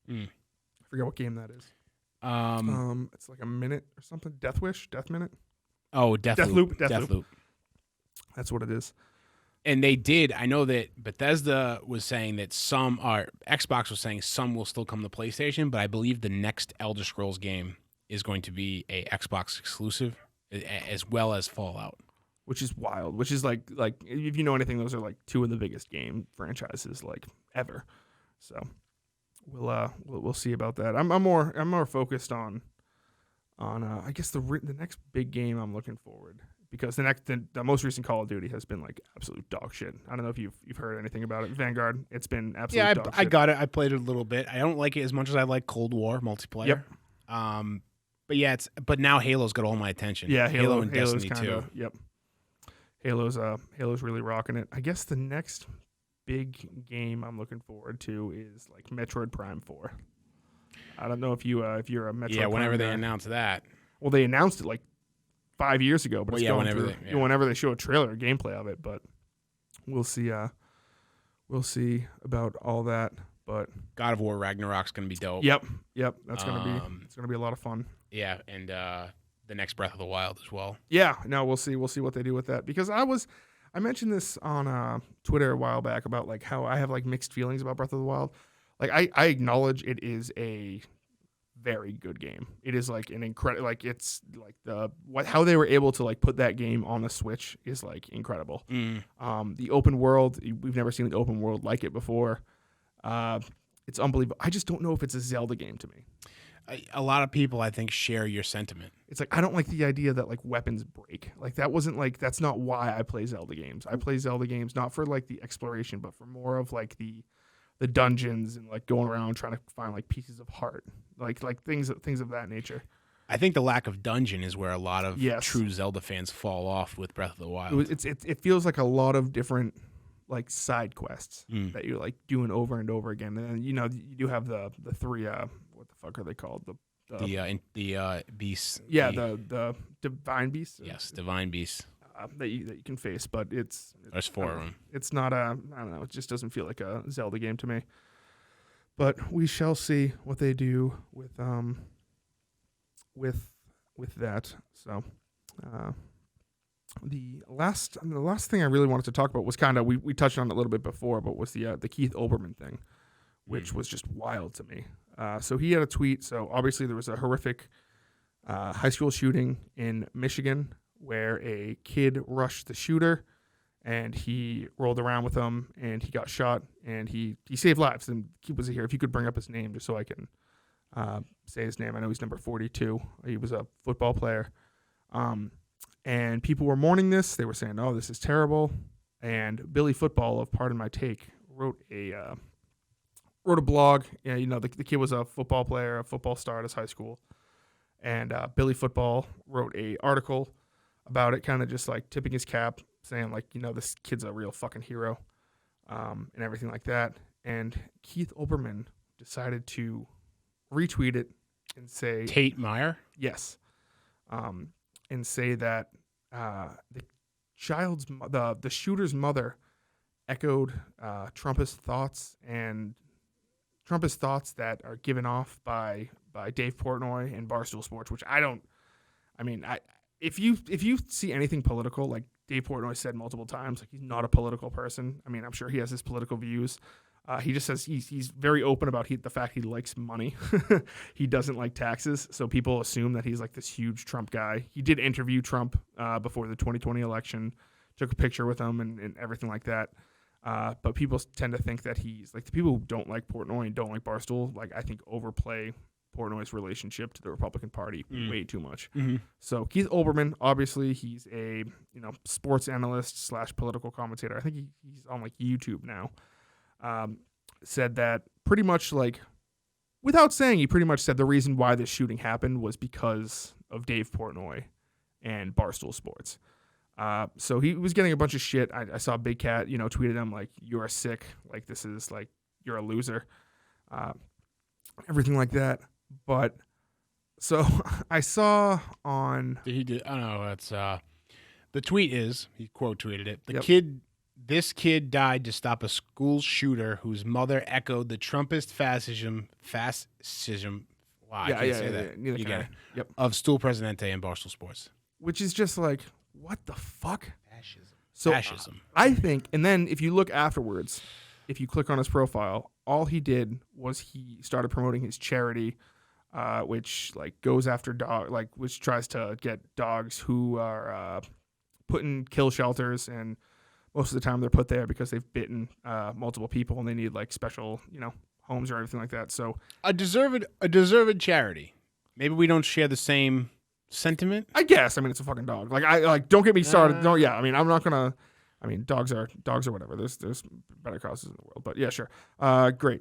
I forget what game that is. It's like a minute or something. Death Minute. Oh, Deathloop. That's what it is. And they did. I know that Bethesda was saying that Xbox was saying some will still come to PlayStation, but I believe the next Elder Scrolls game is going to be a Xbox exclusive, as well as Fallout. Which is wild. Which is like if you know anything, those are like two of the biggest game franchises like ever. So. We'll see about that. I'm more focused on I guess the next big game I'm looking forward, because the most recent Call of Duty has been like absolute dog shit. I don't know if you've heard anything about it. Vanguard, it's been absolute dog shit. I got it. I played it a little bit. I don't like it as much as I like Cold War multiplayer. Yep. But now Halo's got all my attention. Yeah, Halo and Destiny too. Yep. Halo's really rocking it. I guess the next big game I'm looking forward to is like Metroid Prime 4. I don't know if you're a Metroid. Yeah, whenever Prime they guy. announce that. Well, they announced it like 5 years ago, but whenever they show a trailer, or gameplay of it. But we'll see. We'll see about all that. But God of War Ragnarok's gonna be dope. Yep. That's gonna be a lot of fun. Yeah, and the next Breath of the Wild as well. Yeah. No, we'll see. We'll see what they do with that because I mentioned this on Twitter a while back about like how I have like mixed feelings about Breath of the Wild. Like I acknowledge it is a very good game. It is like an incredible, like it's like how they were able to like put that game on the Switch is like incredible. The open world, we've never seen an open world like it before. It's unbelievable. I just don't know if it's a Zelda game to me. A lot of people, I think, share your sentiment. It's like I don't like the idea that like weapons break. Like that's not why I play Zelda games. I play Zelda games not for like the exploration, but for more of like the dungeons and like going around trying to find like pieces of heart, like things of that nature. I think the lack of dungeon is where a lot of Yes. true Zelda fans fall off with Breath of the Wild. It feels like a lot of different like side quests that you're like doing over and over again, and then, you do have the three what the fuck are they called, the beasts. Yeah, the divine beasts. Yes, divine beasts. That you can face, but there's 4 of them. It's not I don't know. It just doesn't feel like a Zelda game to me. But we shall see what they do with that. So, the last thing I really wanted to talk about was kind of we touched on it a little bit before, but was the Keith Olbermann thing, which was just wild to me. So he had a tweet. So obviously there was a horrific high school shooting in Michigan where a kid rushed the shooter and he rolled around with him and he got shot and he saved lives. And he was here. If you could bring up his name just so I can say his name. I know he's number 42. He was a football player. And people were mourning this. They were saying, oh, this is terrible. And Billy Football of Pardon My Take wrote a blog. Yeah, the kid was a football player, a football star at his high school. And Billy Football wrote a article about it, kind of just like tipping his cap, saying like, this kid's a real fucking hero, and everything like that. And Keith Olbermann decided to retweet it and say Tate Meyer? Yes. And say that the shooter's mother echoed Trumpist thoughts that are given off by Dave Portnoy and Barstool Sports, which if you see anything political, like Dave Portnoy said multiple times, like he's not a political person. I mean, I'm sure he has his political views. He just says he's very open about the fact he likes money. He doesn't like taxes, so people assume that he's like this huge Trump guy. He did interview Trump before the 2020 election, took a picture with him and everything like that. But people tend to think that he's like the people who don't like Portnoy and don't like Barstool, like I think overplay Portnoy's relationship to the Republican Party way too much. Mm-hmm. So Keith Olbermann, obviously he's a sports analyst / political commentator. I think he's on like YouTube now. Said that pretty much like without saying, he pretty much said the reason why this shooting happened was because of Dave Portnoy and Barstool Sports. So he was getting a bunch of shit. I saw Big Cat, tweeted him like, "You're sick. Like this is like you're a loser," everything like that. But so I saw on he did. I don't know. That's the tweet is he quote tweeted it. This kid died to stop a school shooter whose mother echoed the Trumpist fascism. Wow, I can't say that. You get it. Yep. Of Stool Presidente and Barstool Sports. Which is just like, what the fuck? Fascism. I think, and then if you look afterwards, if you click on his profile, all he did was he started promoting his charity, which like goes after which tries to get dogs who are put in kill shelters, and most of the time they're put there because they've bitten multiple people and they need like special, homes or everything like that. So a deserved charity. Maybe we don't share the same sentiment. I guess. I mean, it's a fucking dog. Like, don't get me started. No, yeah. I mean, I'm not gonna. I mean, dogs are whatever. There's better causes in the world, but yeah, sure. Great.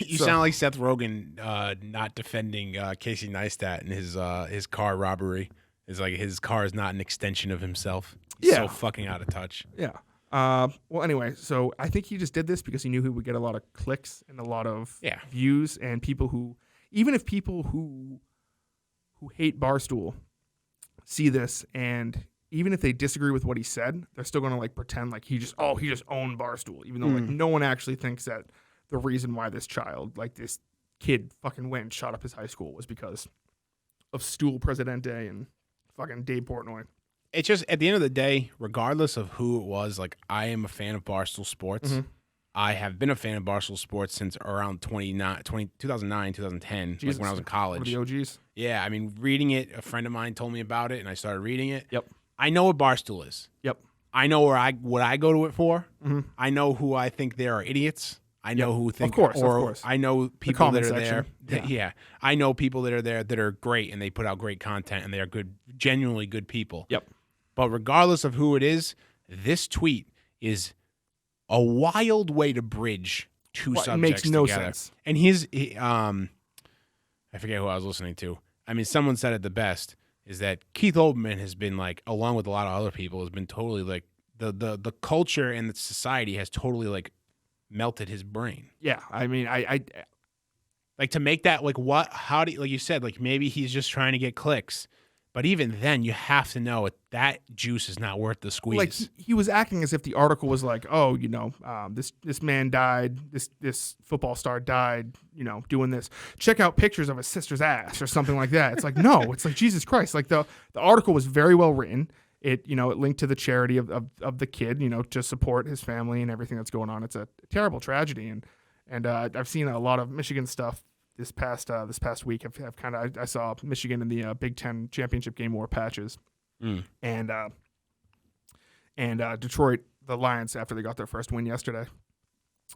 You sound like Seth Rogen not defending Casey Neistat and his car robbery. Is like his car is not an extension of himself. He's so fucking out of touch. Yeah. Well, anyway, so I think he just did this because he knew he would get a lot of clicks and a lot of views, and people who, even if people who hate Barstool see this, and even if they disagree with what he said, they're still going to like pretend like he just owned Barstool, even though like no one actually thinks that the reason why this child, like this kid, fucking went and shot up his high school was because of Stool Presidente and fucking Dave Portnoy. It's just, at the end of the day, regardless of who it was, like, I am a fan of Barstool Sports. Mm-hmm. I have been a fan of Barstool Sports since around 2009, 2010, like when I was in college. One of the OGs. Yeah, I mean, reading it, a friend of mine told me about it, and I started reading it. Yep. I know what Barstool is. Yep. I know what I go to it for. Mm-hmm. I know who I think there are idiots. I know who think, of course. I know people that are section. there. Yeah, I know people that are there that are great, and they put out great content, and they are good, genuinely good people. Yep. But regardless of who it is, this tweet is a wild way to bridge two subjects together. It makes no sense. And I forget who I was listening to. I mean, someone said it the best, is that Keith Olbermann has been like, along with a lot of other people, has been totally like, the culture and the society has totally like melted his brain. Yeah, I mean, I like, to make that like, what, how do you, like you said, like maybe he's just trying to get clicks. But even then, you have to know that juice is not worth the squeeze. Like, he was acting as if the article was like, oh, this man died, this football star died, doing this. Check out pictures of his sister's ass or something like that. It's like, no, it's like, Jesus Christ. Like, the article was very well written. It, it linked to the charity of the kid, to support his family and everything that's going on. It's a terrible tragedy. And I've seen a lot of Michigan stuff this past week. I saw Michigan in the Big Ten championship game wore patches, and Detroit, the Lions, after they got their first win yesterday,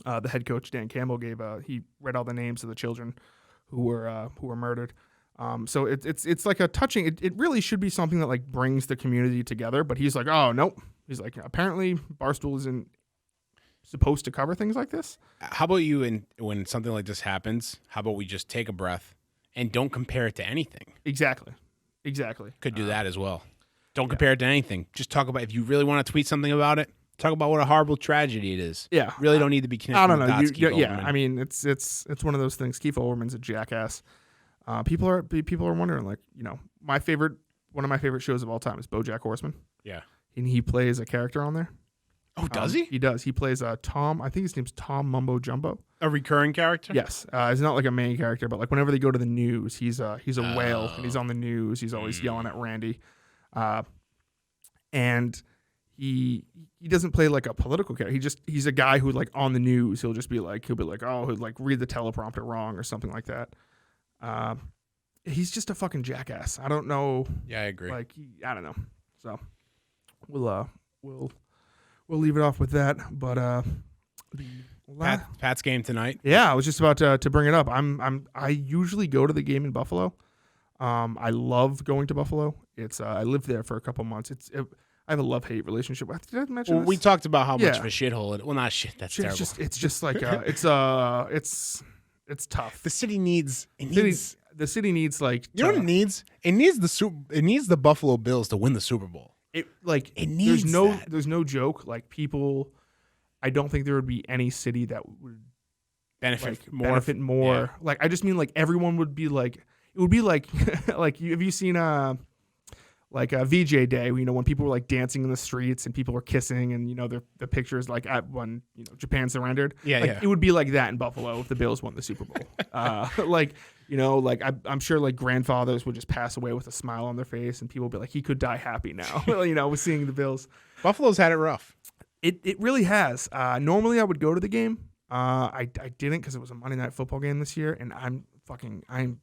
the head coach Dan Campbell he read all the names of the children who were murdered. So it's like a touching. It really should be something that like brings the community together. But he's like, oh nope. He's like, apparently Barstool isn't supposed to cover things like this. How about you, when something like this happens, how about we just take a breath and don't compare it to anything? Exactly. Could do that as well. Don't compare it to anything. Just talk about, if you really want to tweet something about it, talk about what a horrible tragedy it is. Yeah. Really don't need to be connected. I don't know. Olbermann. I mean, it's one of those things. Keith Olbermann's a jackass. People are wondering, like, one of my favorite shows of all time is BoJack Horseman. Yeah. And he plays a character on there. Oh, does he? He does. He plays Tom. I think his name's Tom Mumbo Jumbo. A recurring character? Yes. He's not like a main character, but like whenever they go to the news, he's a whale, and he's on the news. He's always yelling at Randy, and he doesn't play like a political character. He's a guy who, like, on the news, he'll be like oh, he'll like read the teleprompter wrong or something like that. He's just a fucking jackass. I don't know. Yeah, I agree. Like, I don't know. So we'll leave it off with that. But Pat's game tonight. Yeah, I was just about to bring it up. I usually go to the game in Buffalo. I love going to Buffalo. I lived there for a couple months. I have a love-hate relationship. Did I mention this? We talked about how much of a shithole it. Well, not shit. That's terrible. It's just like it's tough. The city needs. The city needs, like, you know what it needs? It needs the Buffalo Bills to win the Super Bowl. It needs there's no joke. Like, people, I don't think there would be any city that would benefit more. Yeah. Like, I just mean, like, everyone would be like, it would be like like, have you seen like a VJ Day, when people were like dancing in the streets and people were kissing, and the pictures like at when Japan surrendered. It would be like that in Buffalo if the Bills won the Super Bowl. I'm sure like grandfathers would just pass away with a smile on their face, and people would be like, he could die happy now. With seeing the Bills. Buffalo's had it rough. It really has. Normally I would go to the game. I didn't because it was a Monday Night Football game this year, and I'm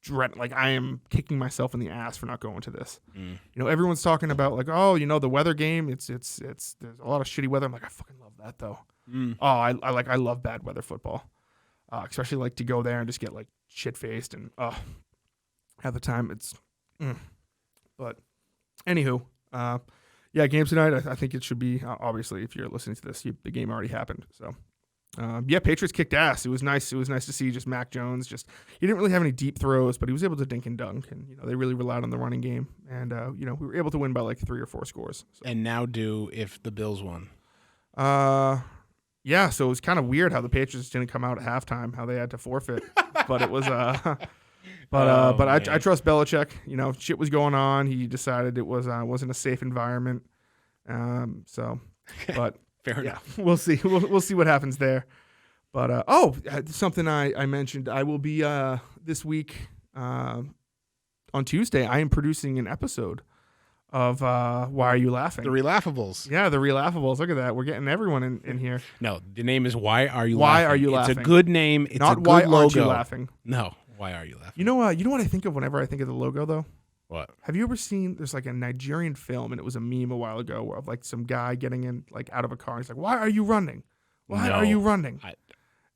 dreading. Like, I am kicking myself in the ass for not going to this. Everyone's talking about like, oh, the weather game. It's there's a lot of shitty weather. I'm like, I fucking love that though. Oh, I love bad weather football, especially like to go there and just get like shit faced and at the time it's. But anywho, game tonight. I think it should be obviously if you're listening to this, the game already happened. So. Patriots kicked ass. It was nice. It was nice to see just Mac Jones. He didn't really have any deep throws, but he was able to dink and dunk, and they really relied on the running game, and we were able to win by like 3 or 4 scores. So. And now if the Bills won. Yeah, so it was kind of weird how the Patriots didn't come out at halftime, how they had to forfeit. But it was I trust Belichick. You know, shit was going on. He decided it wasn't a safe environment. But Fair enough. We'll see. We'll see what happens there. But something I mentioned. I will be this week on Tuesday. I am producing an episode of Why Are You Laughing? The Relaffables. Yeah, the Relaffables. Look at that. We're getting everyone in here. No, the name is Why Are You Laughing? Why Are You Laughing? It's a good name. It's not a good Why logo. Aren't You Laughing? No, Why Are You Laughing? You know what I think of whenever I think of the logo though? What? Have you ever seen? There's like a Nigerian film, and it was a meme a while ago of like some guy getting in like out of a car. He's like, "Why are you running? Why are you running?"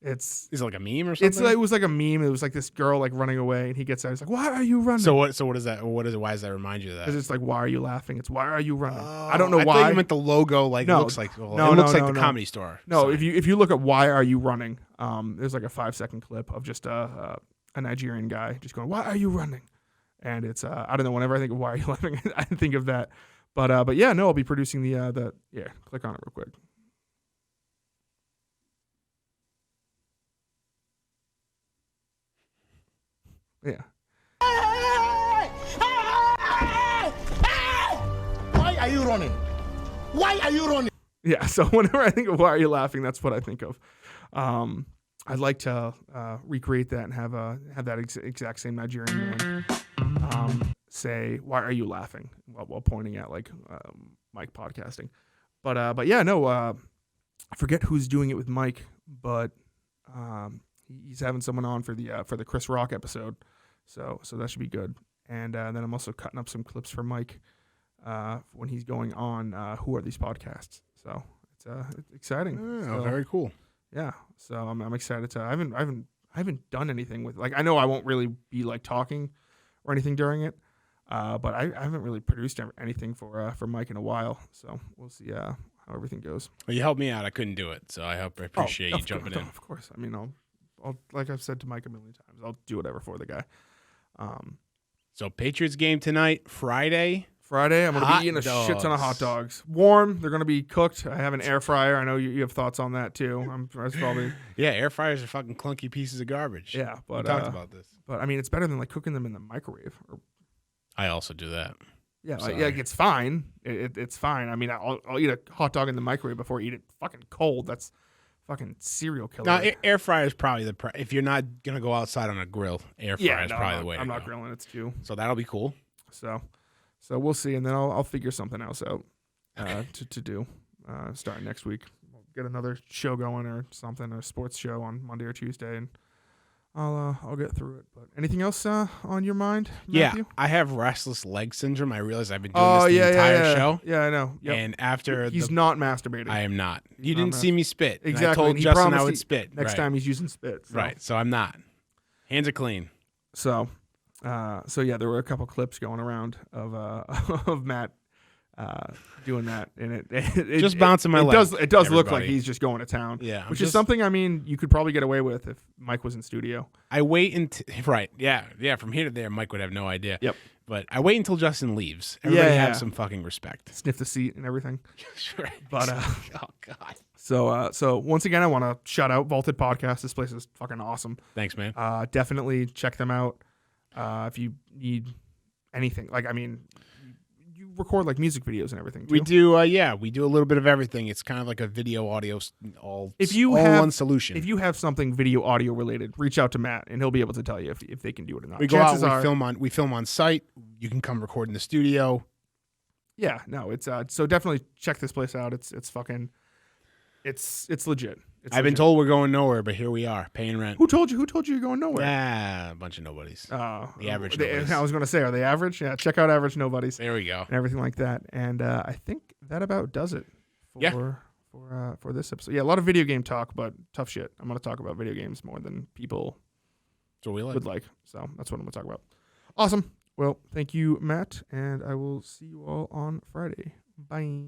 Is it like a meme or something? It was like a meme. It was like this girl like running away, and he gets out. He's like, "Why are you running?" So what is that? What is it? Why does that remind you of that? Because it's like, "Why are you laughing?" It's "Why are you running?" I don't know why. I thought you meant the logo. Like No. it looks like No, it looks no, like the no. Comedy Store. No, sign. if you look at "Why are you running," there's like a 5-second clip of just a Nigerian guy just going, "Why are you running?" And it's I don't know. Whenever I think of "Why are you laughing," I think of that. But yeah, no, I'll be producing the click on it real quick. Yeah. Why are you running? Why are you running? Yeah, so whenever I think of "Why Are You Laughing," that's what I think of. I'd like to recreate that and have that exact same Nigerian man say, "Why are you laughing?" while pointing at like Mike podcasting. But yeah, no, I forget who's doing it with Mike, but he's having someone on for the Chris Rock episode, so that should be good. And then I'm also cutting up some clips for Mike when he's going on Who Are These Podcasts. So it's exciting. Oh, very cool. Yeah, so I'm excited to. I haven't done anything with, like, I know I won't really be like talking or anything during it, but I haven't really produced anything for Mike in a while. So we'll see how everything goes. Well, you helped me out. I couldn't do it, so I appreciate you jumping in. Of course. I mean, I'll like I've said to Mike a million times, I'll do whatever for the guy. So Patriots game tonight, Friday. I'm going to be eating a shit ton of hot dogs. Warm. They're going to be cooked. I have an air fryer. I know you have thoughts on that too. That's probably. Yeah, air fryers are fucking clunky pieces of garbage. Yeah, but we talked about this. But I mean, it's better than like cooking them in the microwave. I also do that. Yeah, like it's fine. It's fine. I mean, I'll eat a hot dog in the microwave before I eat it fucking cold. That's fucking serial killer. No, air fryer is probably if you're not gonna go outside on a grill, air fryer is probably the way to go. I'm not grilling. It's too. So that'll be cool. So we'll see, and then I'll figure something else out to do starting next week. We'll get another show going or something, a sports show on Monday or Tuesday, and I'll get through it. But anything else on your mind, Matthew? Yeah, I have restless leg syndrome. I realize I've been doing this the entire show. Yeah, I know. Yep. And after he's not masturbating. I am not. You didn't see me spit. Exactly. I told and he Justin I promised would spit. Next time he's using spit. So. Right. So I'm not. Hands are clean. So yeah, there were a couple clips going around of Matt doing that, and it just bouncing my leg. It does look like he's just going to town. Yeah, which is something, I mean, you could probably get away with if Mike was in studio. I wait until right. Yeah. From here to there, Mike would have no idea. Yep. But I wait until Justin leaves. Everybody have some fucking respect. Sniff the seat and everything. Sure. But oh god. So once again, I want to shout out Vaulted Podcast. This place is fucking awesome. Thanks, man. Definitely check them out. If you need anything, like, I mean, you record like music videos and everything too. We do, we do a little bit of everything. It's kind of like a video, audio, all one solution. If you have something video, audio related, reach out to Matt and he'll be able to tell you if they can do it or not. We go out, we film on site. You can come record in the studio. Yeah, no, it's so definitely check this place out. It's fucking, it's legit. I've been told we're going nowhere, but here we are, paying rent. Who told you you're going nowhere? A bunch of nobodies. The average nobodies. I was going to say, are they average? Yeah, check out Average Nobodies. There we go. And everything like that. And I think that about does it for this episode. Yeah, a lot of video game talk, but tough shit. I'm going to talk about video games more than people would like. So that's what I'm going to talk about. Awesome. Well, thank you, Matt, and I will see you all on Friday. Bye.